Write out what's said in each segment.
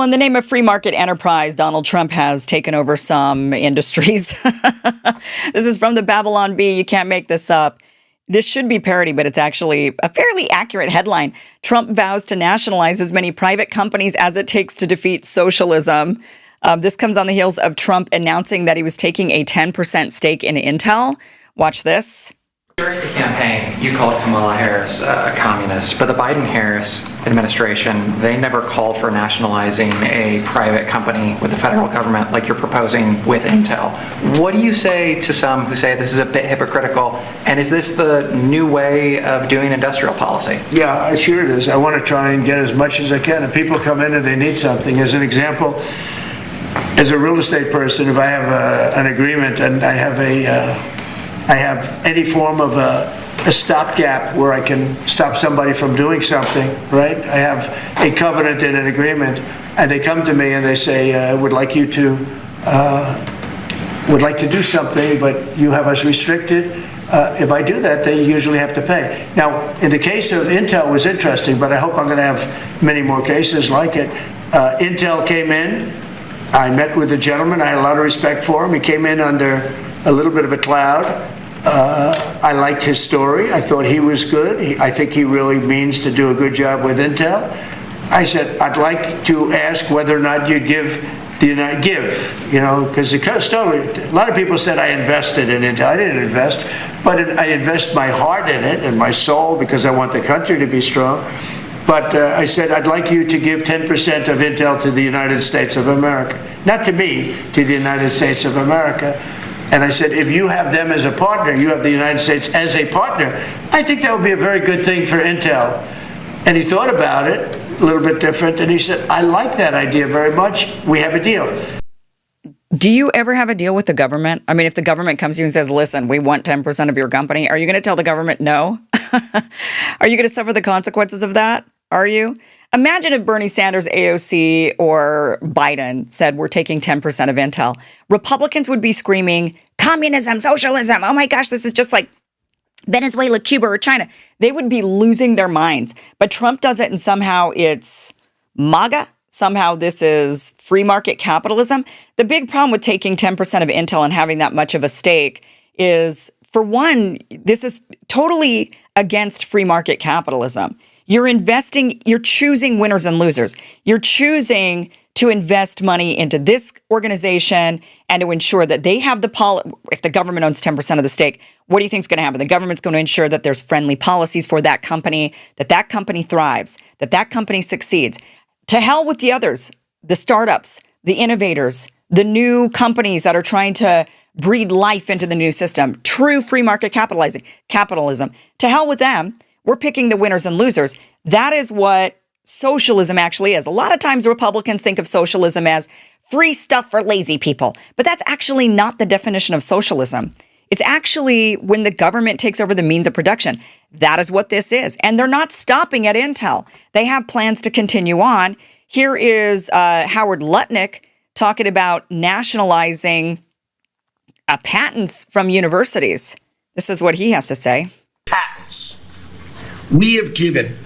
in the name of free market enterprise, Donald Trump has taken over some industries. This is from the Babylon Bee. You can't make this up. This should be parody, but it's actually a fairly accurate headline. Trump vows to nationalize as many private companies as it takes to defeat socialism. This comes on the heels of Trump announcing that he was taking a 10% stake in Intel. Watch this. During the campaign, you called Kamala Harris a communist, but the Biden-Harris administration, they never called for nationalizing a private company with the federal government like you're proposing with Intel. What do you say to some who say this is a bit hypocritical, and is this the new way of doing industrial policy? Yeah, sure it is. I want to try and get as much as I can. If people come in and they need something, as an example, as a real estate person, if I have an agreement and I have any form of a stopgap where I can stop somebody from doing something, right? I have a covenant and an agreement, and they come to me and they say, would like to do something, but you have us restricted. If I do that, they usually have to pay. Now, in the case of Intel, it was interesting, but I hope I'm going to have many more cases like it. Intel came in. I met with the gentleman. I had a lot of respect for him. He came in under a little bit of a cloud. I liked his story. I thought he was good. I think he really means to do a good job with Intel. I said, I'd like to ask whether or not you'd give, because the story, a lot of people said I invested in Intel. I didn't invest, but I invest my heart in it and my soul because I want the country to be strong. But I said, I'd like you to give 10% of Intel to the United States of America. Not to me, to the United States of America. And I said, if you have them as a partner, you have the United States as a partner, I think that would be a very good thing for Intel. And he thought about it, a little bit different, and he said, I like that idea very much. We have a deal. Do you ever have a deal with the government? I mean, if the government comes to you and says, listen, we want 10% of your company, are you going to tell the government no? Are you going to suffer the consequences of that? Are you? Imagine if Bernie Sanders, AOC, or Biden said we're taking 10% of Intel. Republicans would be screaming, communism, socialism. Oh my gosh, this is just like Venezuela, Cuba, or China. They would be losing their minds. But Trump does it, and somehow it's MAGA. Somehow this is free market capitalism. The big problem with taking 10% of Intel and having that much of a stake is, for one, this is totally against free market capitalism. You're investing, you're choosing winners and losers. You're choosing to invest money into this organization and to ensure that they have the if the government owns 10% of the stake, what do you think is going to happen? The government's going to ensure that there's friendly policies for that company thrives, that company succeeds. To hell with the others, the startups, the innovators, the new companies that are trying to breathe life into the new system. True free market capitalism. To hell with them. We're picking the winners and losers. That is what socialism actually is. A lot of times Republicans think of socialism as free stuff for lazy people, but that's actually not the definition of socialism. It's actually when the government takes over the means of production. That is what this is. And they're not stopping at Intel. They have plans to continue on. Here is Howard Lutnick talking about nationalizing patents from universities. This is what he has to say. Patents. We have given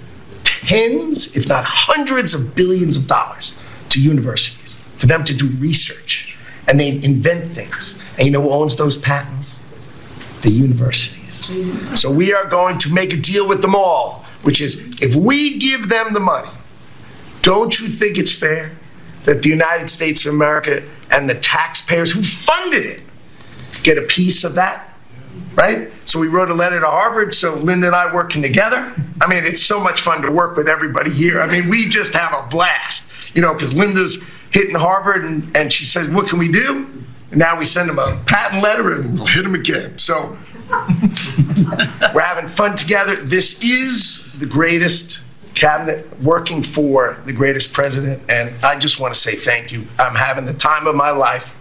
tens, if not hundreds of billions of dollars to universities for them to do research, and they invent things. And you know who owns those patents? The universities. So we are going to make a deal with them all, which is, if we give them the money, don't you think it's fair that the United States of America and the taxpayers who funded it get a piece of that? Right? So we wrote a letter to Harvard, so Linda and I working together. I mean, it's so much fun to work with everybody here. I mean, we just have a blast, because Linda's hitting Harvard and she says, what can we do? And now we send them a patent letter and we'll hit them again. So we're having fun together. This is the greatest cabinet working for the greatest president. And I just want to say thank you. I'm having the time of my life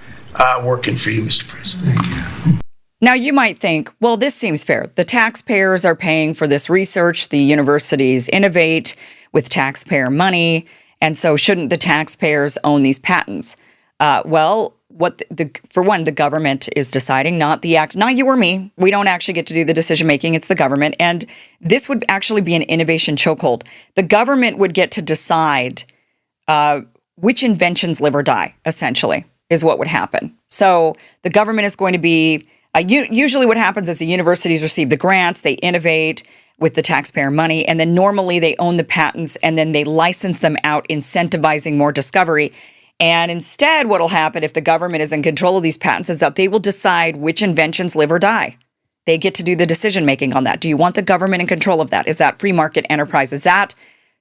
working for you, Mr. President. Thank you. Now, you might think, well, this seems fair. The taxpayers are paying for this research. The universities innovate with taxpayer money. And so shouldn't the taxpayers own these patents? Well, for one, the government is deciding, not you or me. We don't actually get to do the decision making. It's the government. And this would actually be an innovation chokehold. The government would get to decide which inventions live or die, essentially, is what would happen. So the government is going to be, usually what happens is the universities receive the grants, they innovate with the taxpayer money, and then normally they own the patents and then they license them out, incentivizing more discovery. And instead, what will happen if the government is in control of these patents is that they will decide which inventions live or die. They get to do the decision making on that. Do you want the government in control of that? Is that free market enterprise? Is that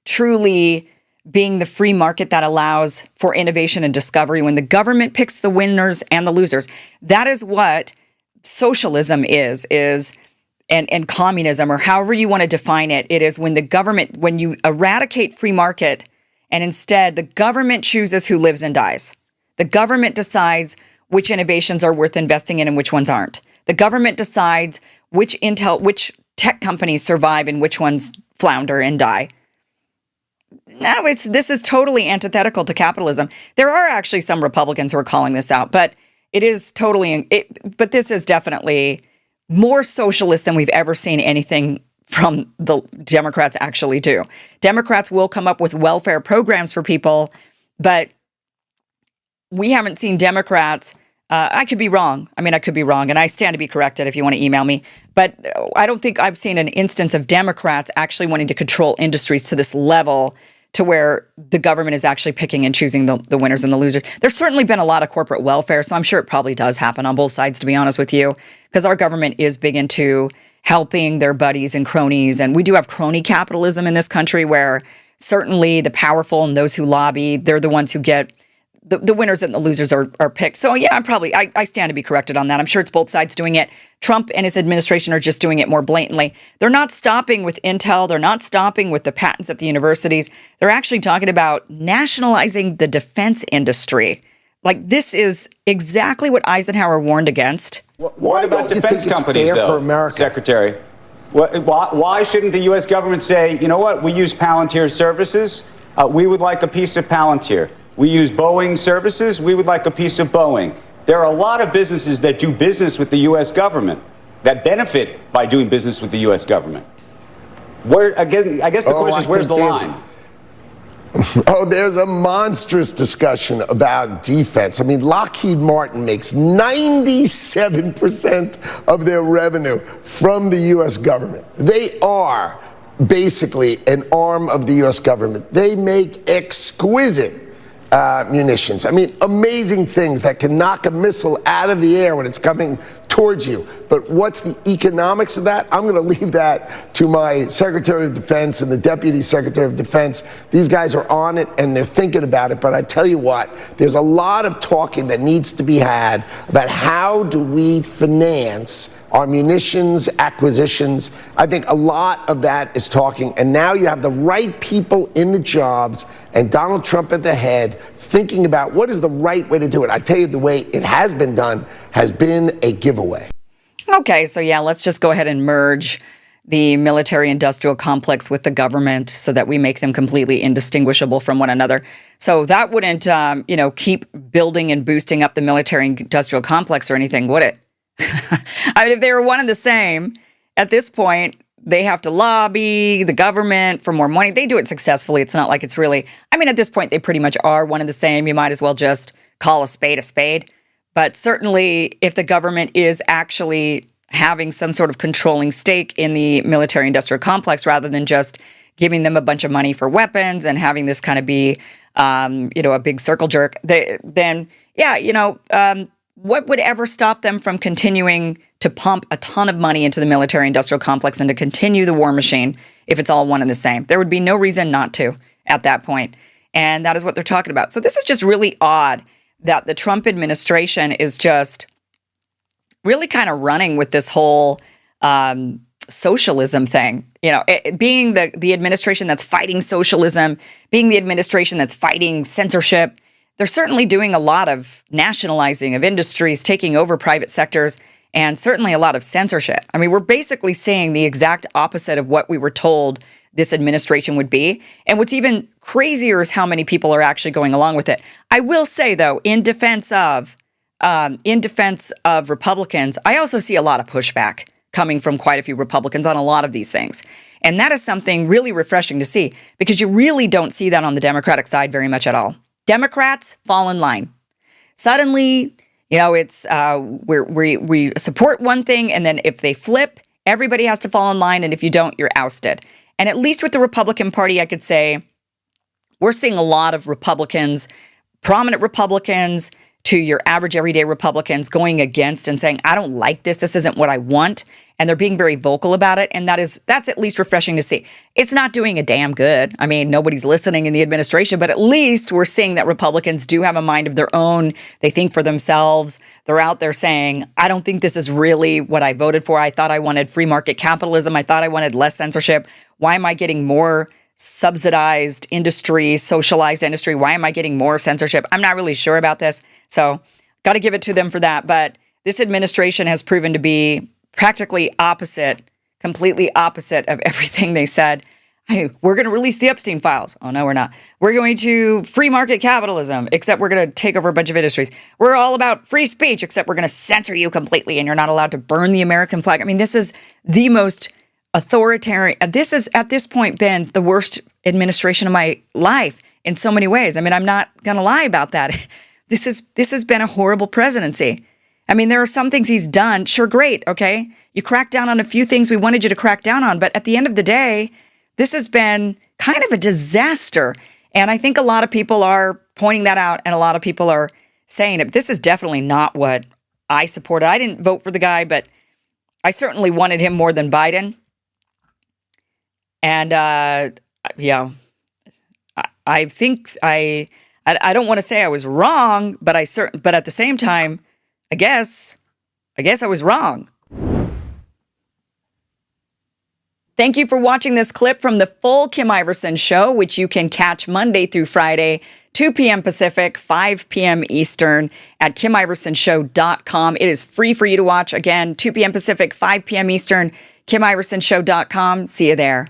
truly being the free market that allows for innovation and discovery when the government picks the winners and the losers? That is what socialism is and communism, or however you want to define it. It is when the government, when you eradicate free market and instead the government chooses who lives and dies. The government decides which innovations are worth investing in and which ones aren't. The government decides which tech companies survive and which ones flounder and die. No, this is totally antithetical to capitalism. There are actually some Republicans who are calling this out, but it is totally. But this is definitely more socialist than we've ever seen anything from the Democrats actually do. Democrats will come up with welfare programs for people, but we haven't seen Democrats. I could be wrong. I mean, I could be wrong, and I stand to be corrected if you want to email me. But I don't think I've seen an instance of Democrats actually wanting to control industries to this level to where the government is actually picking and choosing the winners and the losers. There's certainly been a lot of corporate welfare, so I'm sure it probably does happen on both sides, to be honest with you, because our government is big into helping their buddies and cronies. And we do have crony capitalism in this country where certainly the powerful and those who lobby, they're the ones who get the winners and the losers are picked. So yeah, I stand to be corrected on that. I'm sure it's both sides doing it. Trump and his administration are just doing it more blatantly. They're not stopping with Intel. They're not stopping with the patents at the universities. They're actually talking about nationalizing the defense industry. Like, this is exactly what Eisenhower warned against. What about defense companies, though, for America? Secretary? Why shouldn't the U.S. government say, you know what, we use Palantir services, we would like a piece of Palantir. We use Boeing services. We would like a piece of Boeing. There are a lot of businesses that do business with the U.S. government that benefit by doing business with the U.S. government. I guess the question is, where's the line? There's a monstrous discussion about defense. I mean, Lockheed Martin makes 97% of their revenue from the U.S. government. They are basically an arm of the U.S. government. They make exquisite munitions. I mean, amazing things that can knock a missile out of the air when it's coming towards you. But what's the economics of that? I'm going to leave that to my Secretary of Defense and the Deputy Secretary of Defense. These guys are on it and they're thinking about it. But I tell you what, there's a lot of talking that needs to be had about how do we finance our munitions acquisitions. I think a lot of that is talking, and now you have the right people in the jobs and Donald Trump at the head thinking about what is the right way to do it. I tell you, the way it has been done has been a giveaway. Okay, so yeah, let's just go ahead and merge the military-industrial complex with the government so that we make them completely indistinguishable from one another. So that wouldn't, keep building and boosting up the military-industrial complex or anything, would it? I mean, if they were one and the same, at this point, they have to lobby the government for more money. They do it successfully. It's not like it's really, at this point, they pretty much are one and the same. You might as well just call a spade a spade. But certainly, if the government is actually having some sort of controlling stake in the military-industrial complex rather than just giving them a bunch of money for weapons and having this kind of be, a big circle jerk, what would ever stop them from continuing to pump a ton of money into the military-industrial complex and to continue the war machine if it's all one and the same? There would be no reason not to at that point. And that is what they're talking about. So this is just really odd that the Trump administration is just really kind of running with this whole socialism thing. Being the administration that's fighting socialism, being the administration that's fighting censorship. They're certainly doing a lot of nationalizing of industries, taking over private sectors, and certainly a lot of censorship. I mean, we're basically saying the exact opposite of what we were told this administration would be. And what's even crazier is how many people are actually going along with it. I will say, though, in defense of Republicans, I also see a lot of pushback coming from quite a few Republicans on a lot of these things. And that is something really refreshing to see, because you really don't see that on the Democratic side very much at all. Democrats fall in line. Suddenly, it's we support one thing, and then if they flip, everybody has to fall in line, and if you don't, you're ousted. And at least with the Republican Party, I could say we're seeing a lot of Republicans, prominent Republicans to your average everyday Republicans going against and saying, I don't like this. This isn't what I want. And they're being very vocal about it. And that's at least refreshing to see. It's not doing a damn good. I mean, nobody's listening in the administration, but at least we're seeing that Republicans do have a mind of their own. They think for themselves. They're out there saying, I don't think this is really what I voted for. I thought I wanted free market capitalism. I thought I wanted less censorship. Why am I getting more subsidized industry, socialized industry? Why am I getting more censorship? I'm not really sure about this. So got to give it to them for that. But this administration has proven to be practically opposite, completely opposite of everything they said. Hey, we're going to release the Epstein files. Oh, no, we're not. We're going to free market capitalism, except we're going to take over a bunch of industries. We're all about free speech, except we're going to censor you completely and you're not allowed to burn the American flag. I mean, this is the most authoritarian. This has at this point been the worst administration of my life in so many ways. I mean, I'm not going to lie about that. This has been a horrible presidency. I mean, there are some things he's done. Sure, great. Okay. You cracked down on a few things we wanted you to crack down on. But at the end of the day, this has been kind of a disaster. And I think a lot of people are pointing that out. And a lot of people are saying it. This is definitely not what I supported. I didn't vote for the guy, but I certainly wanted him more than Biden. And I think I don't want to say I was wrong, but but at the same time, I guess I was wrong. Thank you for watching this clip from the full Kim Iversen show, which you can catch Monday through Friday, 2 p.m. Pacific, 5 p.m. Eastern at KimIversonShow.com. It is free for you to watch. Again, 2 p.m. Pacific, 5 p.m. Eastern, KimIversonShow.com. See you there.